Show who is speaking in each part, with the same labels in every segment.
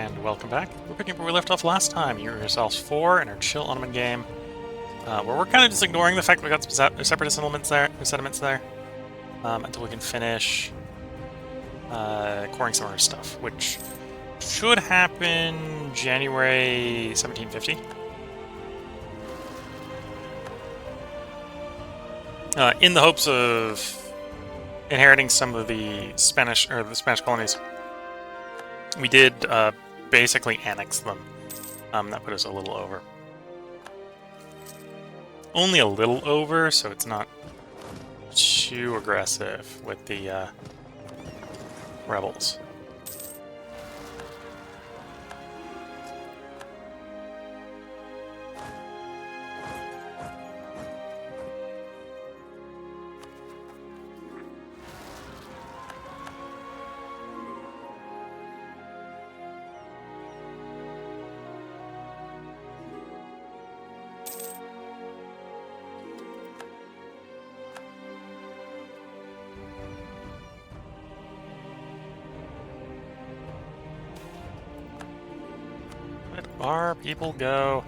Speaker 1: and welcome back. We're picking up where we left off last time. Universalis 4 in our chill Ottoman game, where we're kind of just ignoring the fact we got some separatist settlements there, until we can finish coring some of our stuff, which should happen January 1750. In the hopes of inheriting some of the Spanish colonies. We did basically annex them. That put us a little over. Only a little over, so it's not too aggressive with the rebels. Our people go.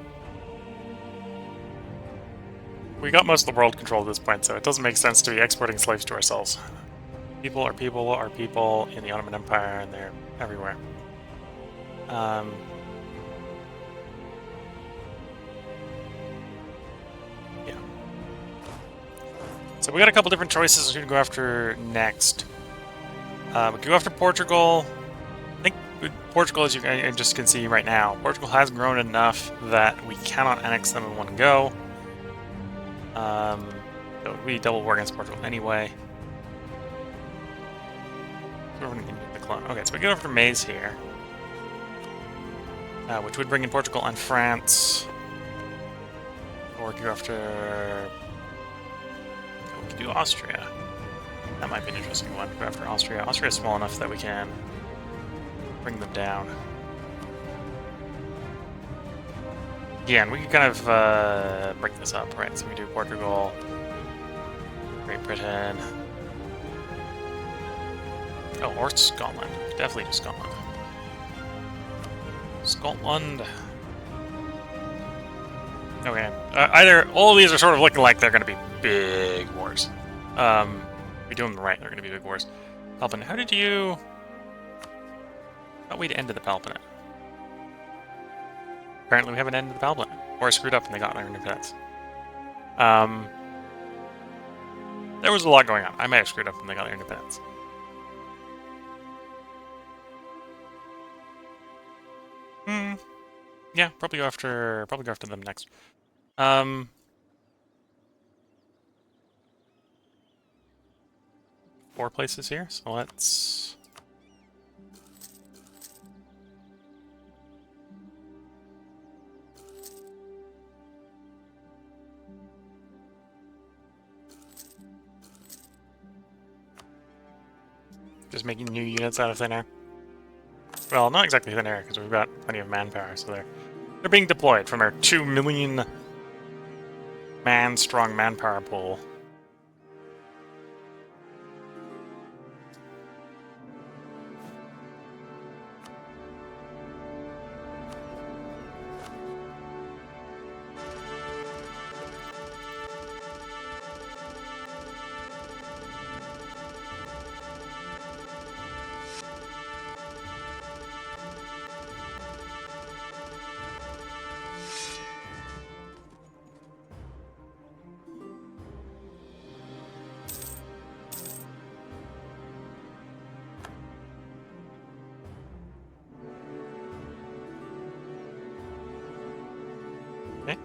Speaker 1: We got most of the world controlled at this point, so it doesn't make sense to be exporting slaves to ourselves. People are people in the Ottoman Empire, and they're everywhere. Yeah. So we got a couple different choices who to go after next. We could go after Portugal. I think Portugal, as you just can see right now, Portugal has grown enough that we cannot annex them in one go. So we double war against Portugal anyway. Okay, so we go after Maze here, which would bring in Portugal and France. Or we could go after. We could do Austria. That might be an interesting one. Go after Austria. Austria is small enough that we can bring them down. Yeah, and we can kind of break this up, right? So we do Portugal, Great Britain. Oh, or Scotland. Definitely do Scotland. Scotland. Okay. Either all of these are sort of looking like they're going to be big wars. If we do them right, they're going to be big wars. Peloponnese, how did you? Thought we'd ended the Peloponnese. Apparently we haven't ended the Peloponnese. Or I screwed up and they got their independence. There was a lot going on. I may have screwed up and they got their independence. Yeah, probably go after them next. 4 places here, so let's. Just making new units out of thin air. Well, not exactly thin air, because we've got plenty of manpower, so they're being deployed from our 2 million man strong manpower pool. Okay.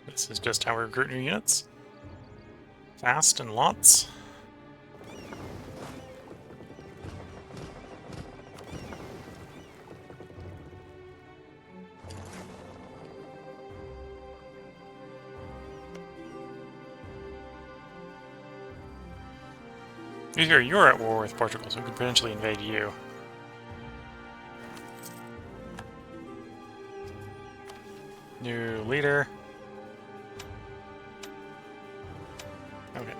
Speaker 1: This is just how we recruit new units. Fast and lots. You're at war with Portugal, so we could potentially invade you. New leader. Okay.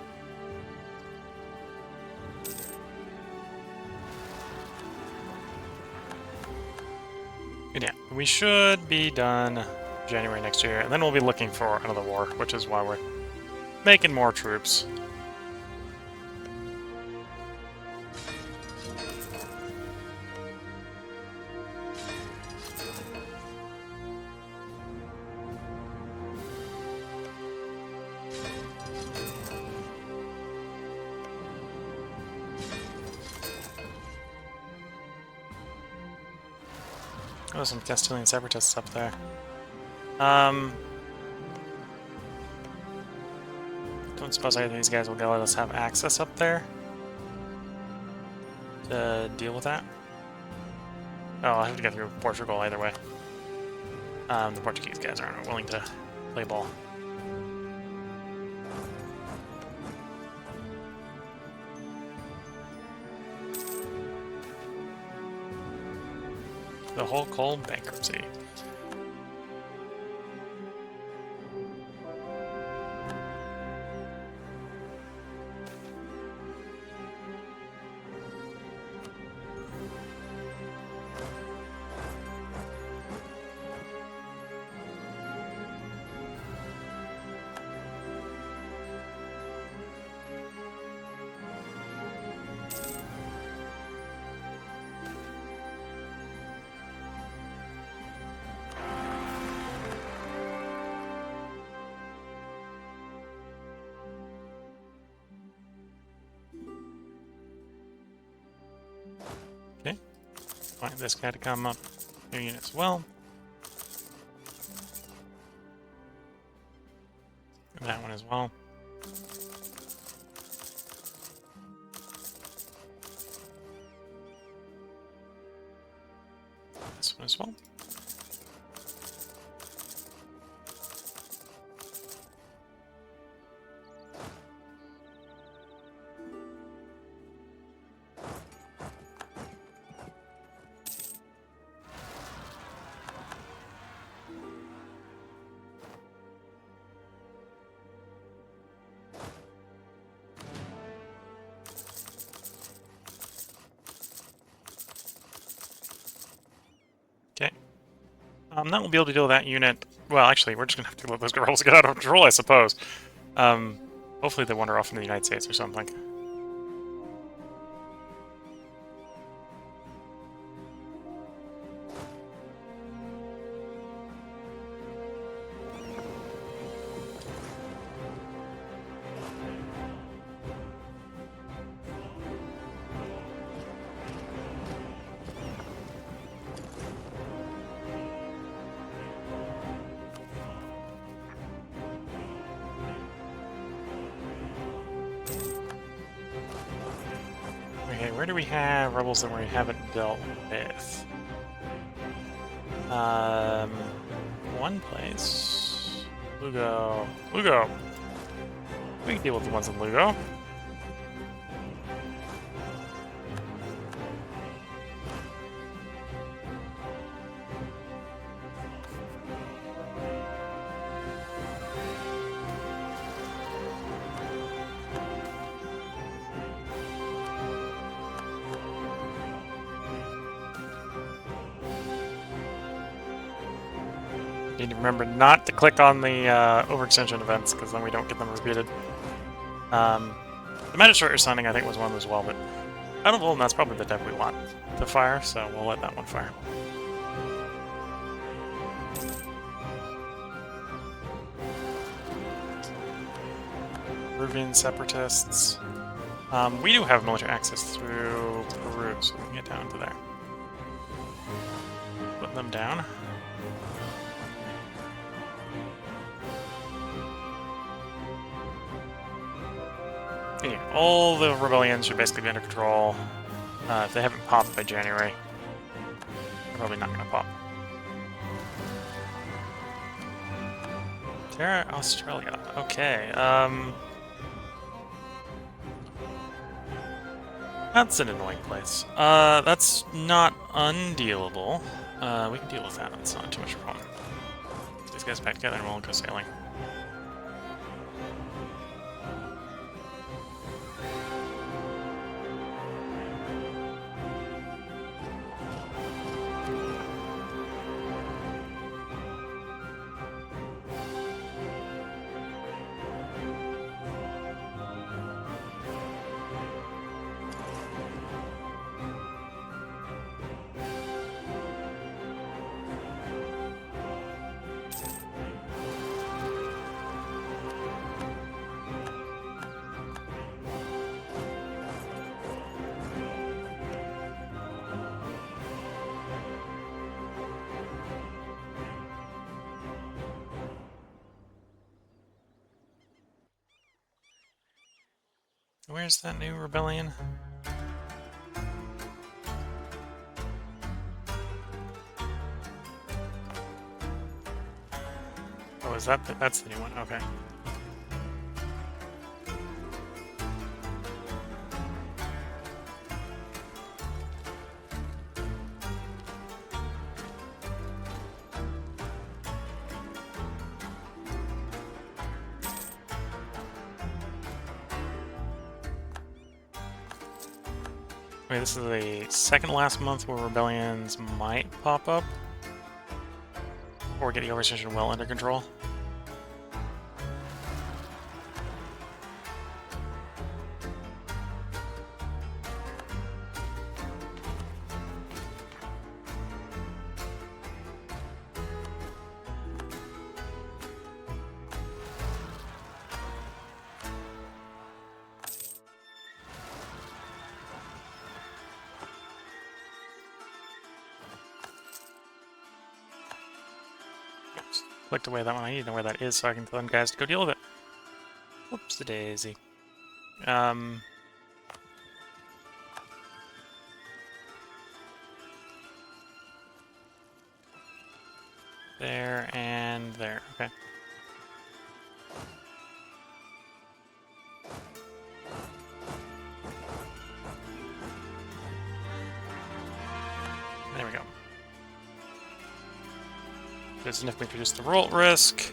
Speaker 1: And yeah, we should be done January next year, and then we'll be looking for another war, which is why we're making more troops. Oh, some Castilian separatists up there. Don't suppose either of these guys will let us have access up there to deal with that. Oh, I'll have to get through Portugal either way. The Portuguese guys aren't willing to play ball. The whole coal bankruptcy. Okay. Find this guy to come up your unit as well. And that one as well. This one as well. Okay. That will be able to deal with that unit. Well, actually, we're just gonna have to let those girls get out of control, I suppose. Hopefully they wander off into the United States or something. Okay, where do we have rebels that we haven't dealt with? One place. Lugo. Lugo! We can deal with the ones in Lugo. Need to remember not to click on the overextension events, because then we don't get them repeated. The Magistrate Assigning, I think, was one as well, but out of all of them, that's probably the dev we want to fire, so we'll let that one fire. Peruvian separatists. We do have military access through Peru, so we can get down to there. Put them down. Yeah, all the rebellions should basically be under control. If they haven't popped by January, they're probably not going to pop. Terra Australia. Okay. That's an annoying place. That's not undealable. We can deal with that. It's not too much of a problem. Get these guys back together and we'll go sailing. Where's that new rebellion? Oh, is that that's the new one? Okay. Wait, this is the second last month where rebellions might pop up. Or get the overextension well under control. Clicked away that one. I need to know where that is so I can tell them guys to go deal with it. Whoops, the daisy. There and there. Okay. There we go. There's significantly reduced the roll risk.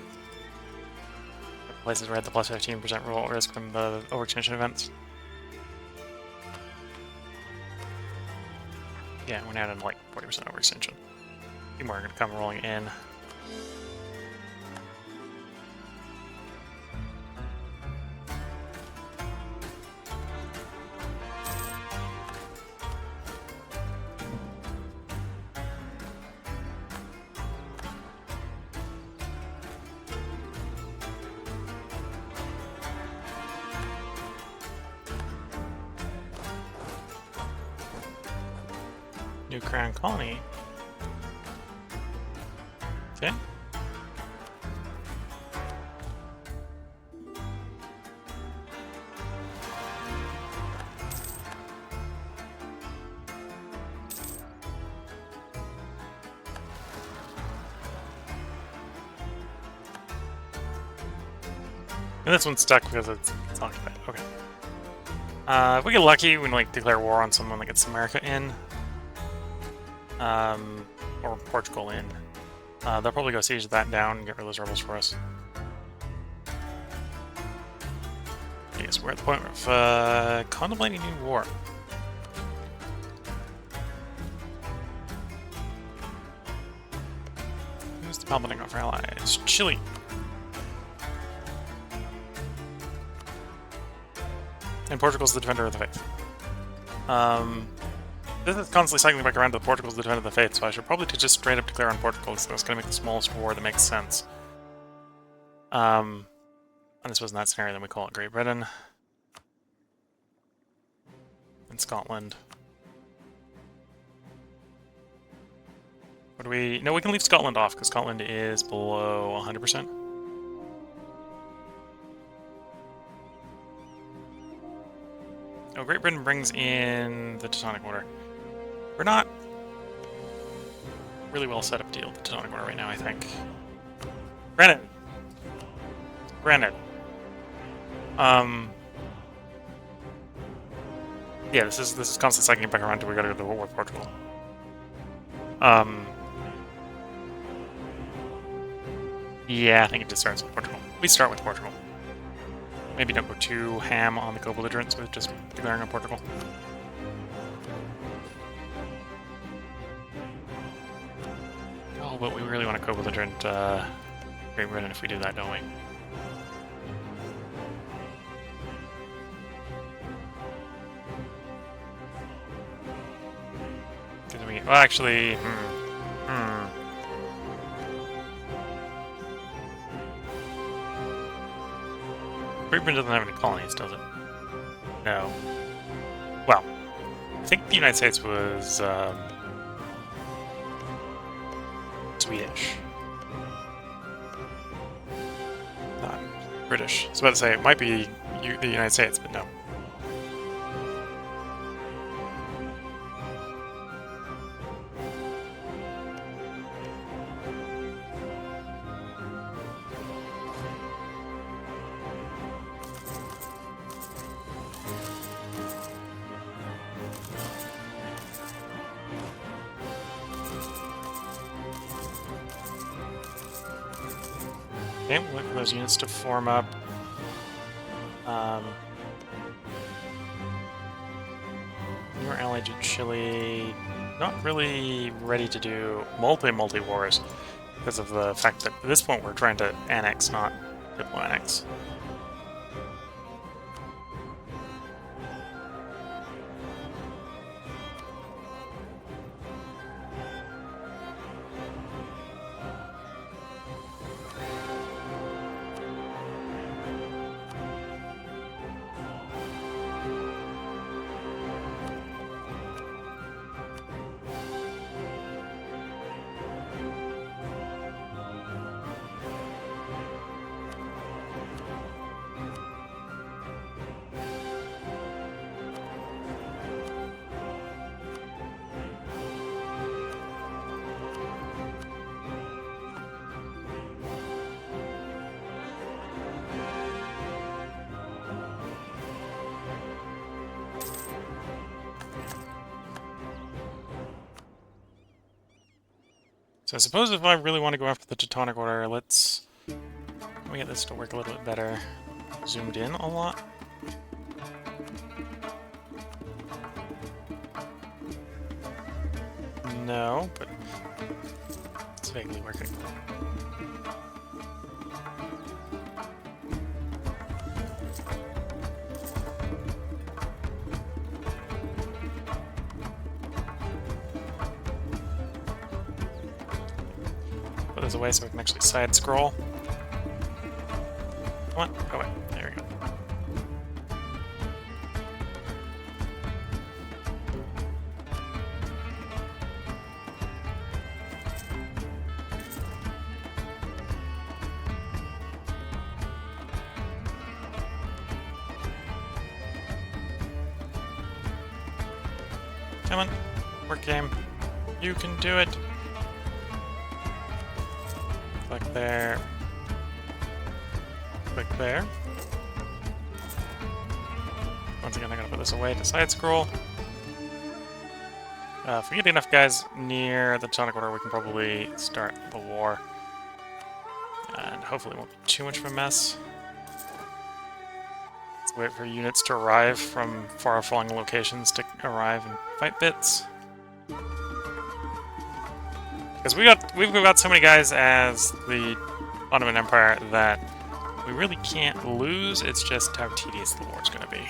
Speaker 1: Places where I had the plus 15% roll risk from the overextension events. Yeah, we're now at like 40% overextension. A few more are going to come rolling in. New Crown Colony. Okay. And this one's stuck because it's occupied. Okay. If we get lucky, we can like declare war on someone that gets America in. Or Portugal in. They'll probably go siege that down and get rid of those rebels for us. Okay, so we're at the point of contemplating new war. Who's the Palpatine of our allies? Chile. And Portugal's the defender of the faith. This is constantly cycling back around to Portugal's the defender of the faith, so I should probably just straight up declare on Portugal, so it's going to make the smallest war that makes sense. And this was in that scenario, then we call it Great Britain. And Scotland. What do we... No, we can leave Scotland off, because Scotland is below 100%. Oh, Great Britain brings in the Teutonic Order. We're not really well set up to deal with the Teutonic Order right now, I think. Granted. Yeah, this is constantly cycling back around till we gotta go to war with Portugal. Yeah, I think it just starts with Portugal. We start with Portugal. Maybe don't go too ham on the co-belligerents with just declaring on Portugal. Oh, but we really want a co-belligerent Great Britain if we do that, don't we? Well, actually, Great Britain doesn't have any colonies, does it? No. Well, I think the United States was Swedish. Not British. I was about to say, it might be the United States, but no. Okay, we'll wait for those units to form up. You're allied to Chile. Not really ready to do multi-wars because of the fact that at this point we're trying to annex, not diplo-annex. So I suppose if I really want to go after the Teutonic Order, let me get this to work a little bit better. Zoomed in a lot. No, but it's vaguely working. Put this away so we can actually side scroll. Come on, go away. There we go. Come on, work game. You can do it. Click there. Click there. Once again, I'm going to put this away to side scroll. If we get enough guys near the Teutonic Order, we can probably start the war. And hopefully it won't be too much of a mess. Let's wait for units to arrive from far-flung locations to arrive and fight bits. Because we've got so many guys as the Ottoman Empire that we really can't lose, it's just how tedious the war's going to be.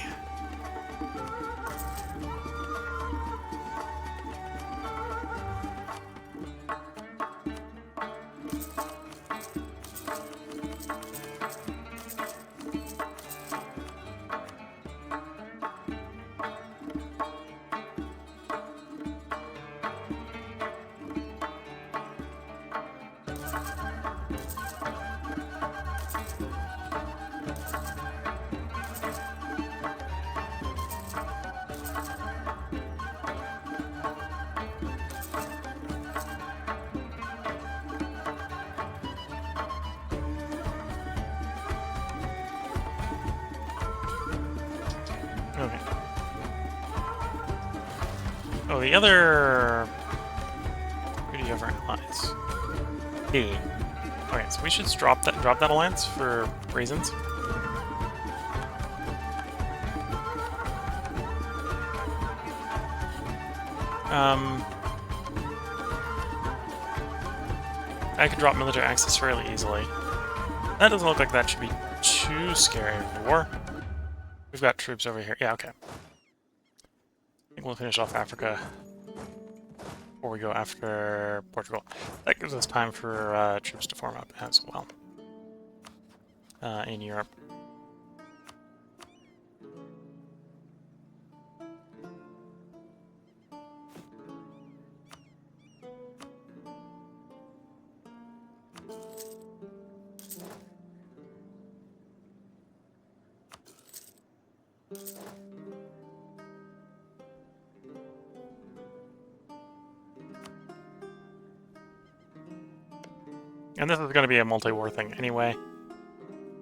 Speaker 1: the other... Who do you have for allies? Me. Okay, so we should drop that alliance for reasons. I could drop military access fairly easily. That doesn't look like that should be too scary of a war. We've got troops over here. Yeah, okay. I think we'll finish off Africa before we go after Portugal. That gives us time for troops to form up as well in Europe. And this is going to be a multi-war thing anyway.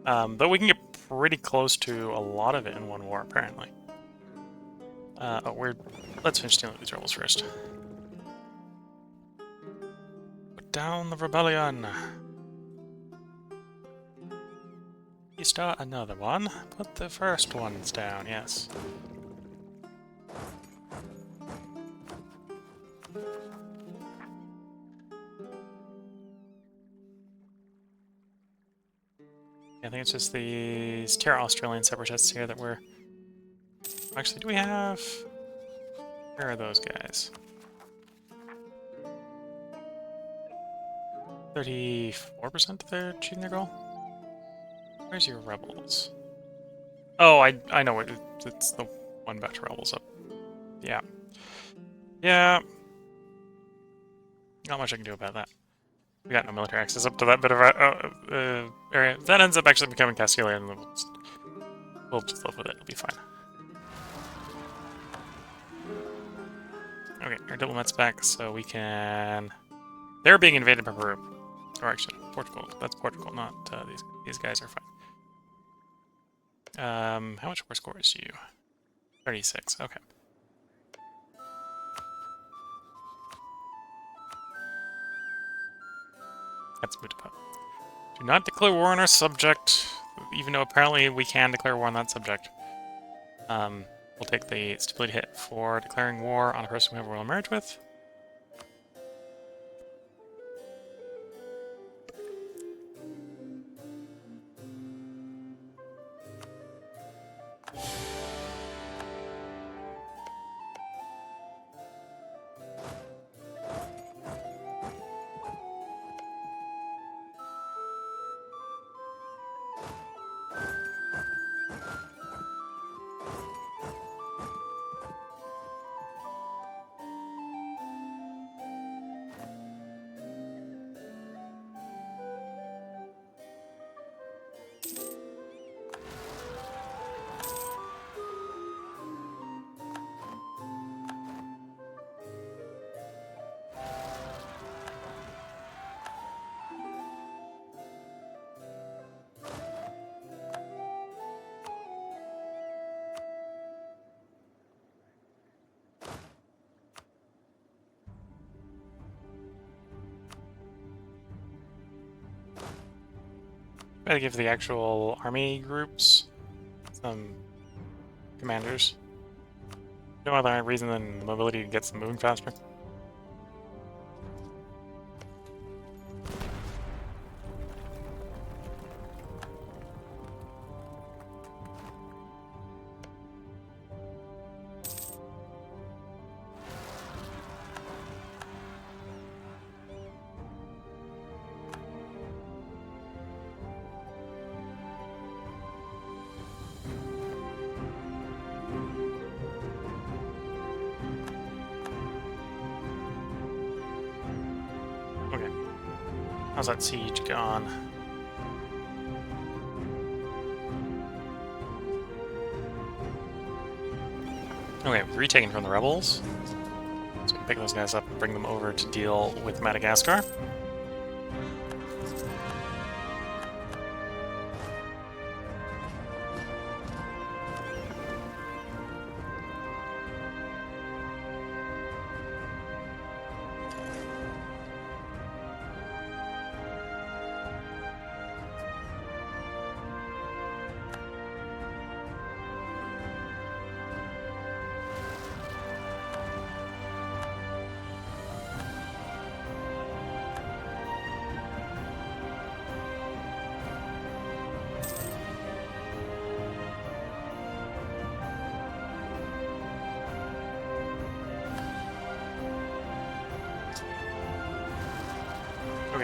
Speaker 1: Though we can get pretty close to a lot of it in one war, apparently. Let's finish dealing with these rebels first. Put down the rebellion! You start another one. Put the first ones down, yes. I think it's just these Terra Australian separatists here that we're... Actually, do we have... Where are those guys? 34% of their achieving their goal? Where's your rebels? Oh, I know it. It's the one batch of rebels up. Yeah. Yeah. Not much I can do about that. We got no military access up to that bit of area. If that ends up actually becoming Castilian, then we'll just live with it. It'll be fine. Okay, our diplomat's back, so we can... They're being invaded by Peru. Or actually, Portugal. That's Portugal, not these guys are fine. How much war score is you? 36, okay. That's moved up. Do not declare war on our subject, even though apparently we can declare war on that subject. We'll take the stability hit for declaring war on a person we have a royal marriage with. Gotta give the actual army groups some commanders. No other reason than the mobility to get them moving faster. How's that siege gone? Okay, we've retaken from the rebels. So we can pick those guys up and bring them over to deal with Madagascar.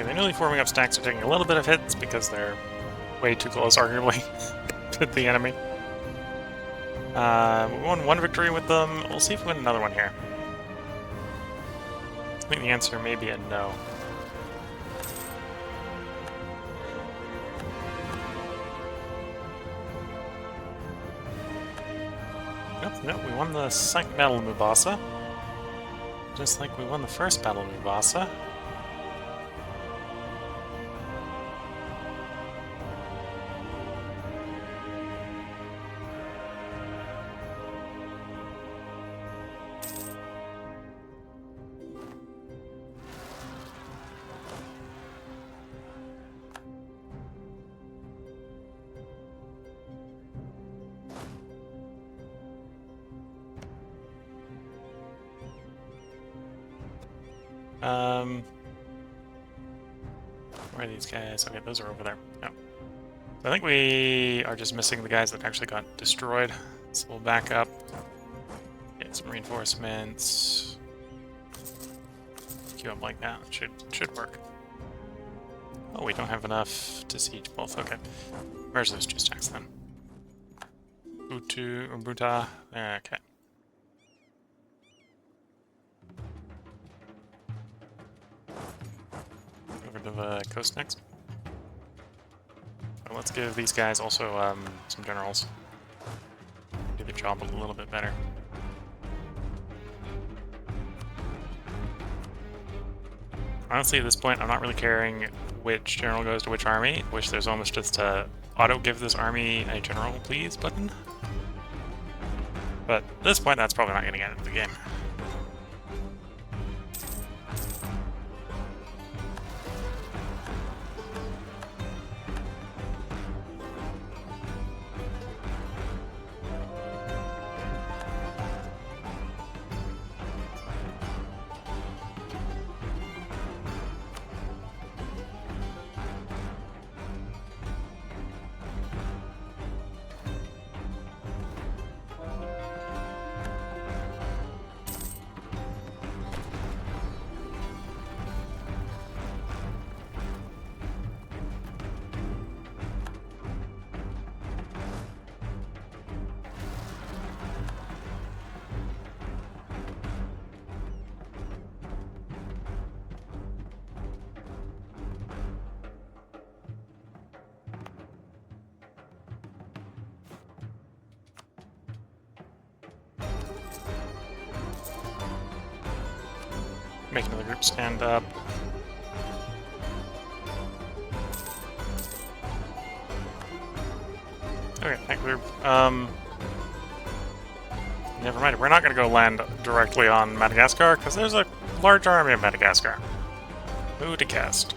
Speaker 1: the newly forming up stacks are taking a little bit of hits because they're way too close, arguably, to the enemy. We won one victory with them. We'll see if we win another one here. I think the answer may be a no. Nope, we won the second battle of Mubasa. Just like we won the first battle of Mubasa. Where are these guys? Okay, those are over there. No. So I think we are just missing the guys that actually got destroyed. So we'll back up. Get some reinforcements. Queue up like that. Should work. Oh, we don't have enough to siege both. Okay. Where's those two stacks then? Butu or Buta. Okay. Over to the coast next. So let's give these guys also some generals. Do the job a little bit better. Honestly, at this point, I'm not really caring which general goes to which army. I wish there's almost just a auto-give this army a general, please button. But at this point, that's probably not going to get into the game. Make another group stand up. Okay, that group. Never mind. We're not going to go land directly on Madagascar because there's a large army of Madagascar. Who to cast?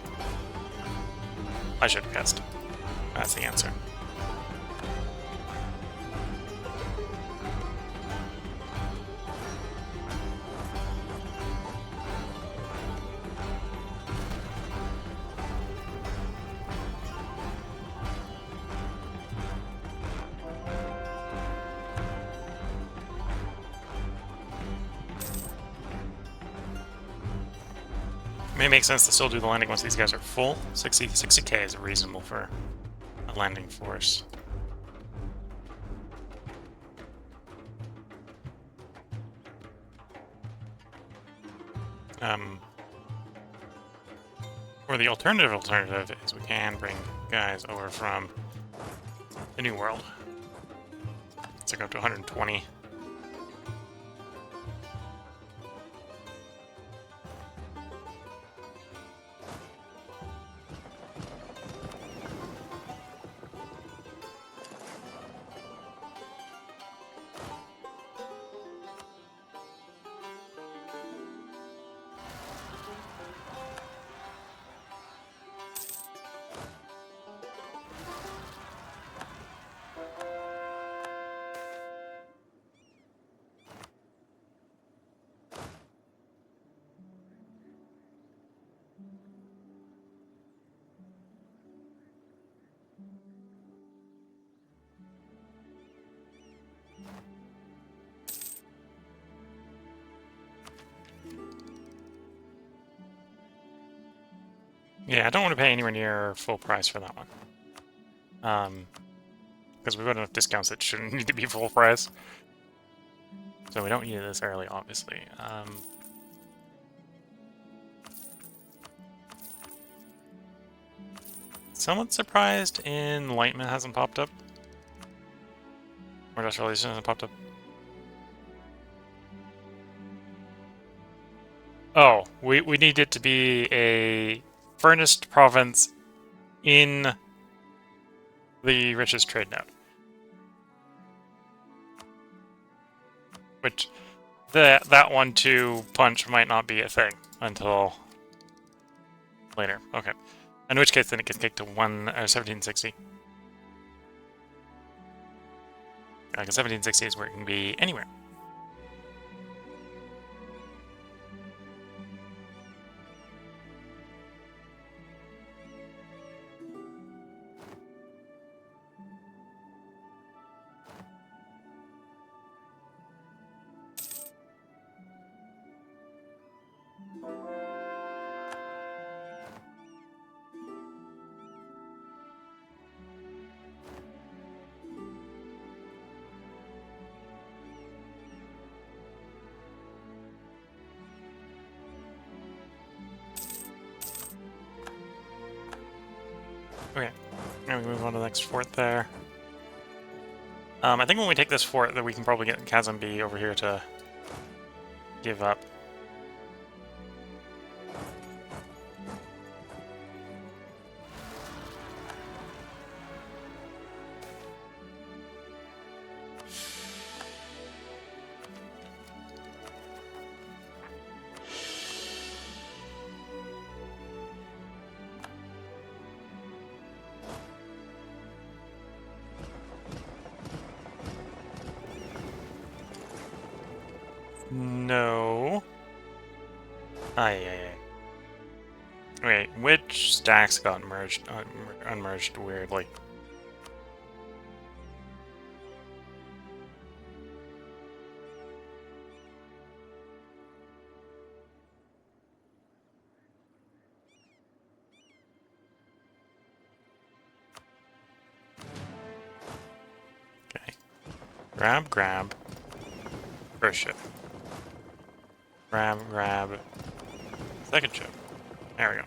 Speaker 1: I should have cast. That's the answer. May make sense to still do the landing once these guys are full. 60k is reasonable for a landing force. Or the alternative is we can bring guys over from the New World. Let's go up to 120. Yeah, I don't want to pay anywhere near full price for that one. Because we've got enough discounts that shouldn't need to be full price. So we don't need it this early, obviously. Somewhat surprised Enlightenment hasn't popped up. Or Industrialization hasn't popped up. Oh, we need it to be a furnished province in the richest trade node. Which, that 1-2 punch might not be a thing until later. Okay. In which case, then it gets kicked to 1760. Like, 1760 is where it can be anywhere. Okay, now we move on to the next fort there. I think when we take this fort, that we can probably get Chasm B over here to give up. No. Aye. Wait, which stacks got merged, unmerged weirdly? Okay. Grab. First ship. Grab. Second ship. There we go.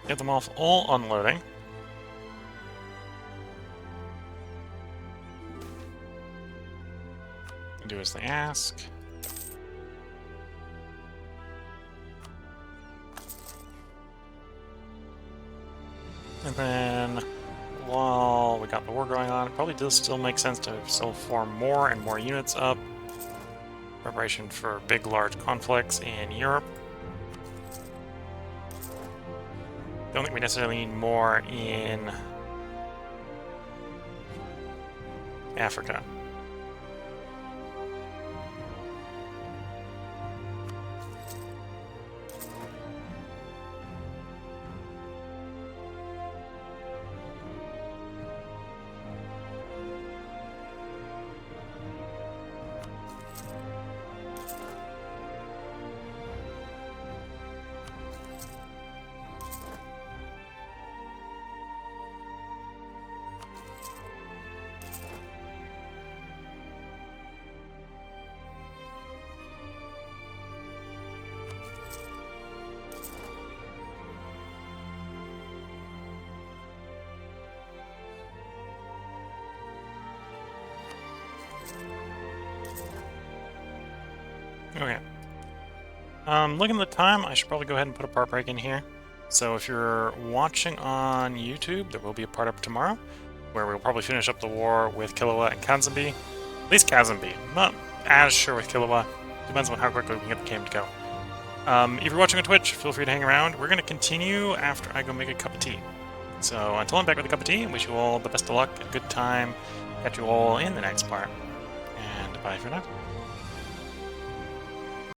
Speaker 1: Get them off all unloading. Do as they ask. And then, while we got the war going on, it probably does still make sense to still form more and more units up. Preparation for big, large conflicts in Europe. Don't think we necessarily need more in Africa. Okay. Looking at the time, I should probably go ahead and put a part break in here. So if you're watching on YouTube, there will be a part up tomorrow, where we'll probably finish up the war with Killua and Kazembe. At least Kazembe. Not as sure with Killua. Depends on how quickly we can get the game to go. If you're watching on Twitch, feel free to hang around. We're going to continue after I go make a cup of tea. So until I'm back with a cup of tea, I wish you all the best of luck, a good time. Catch you all in the next part. And bye for now.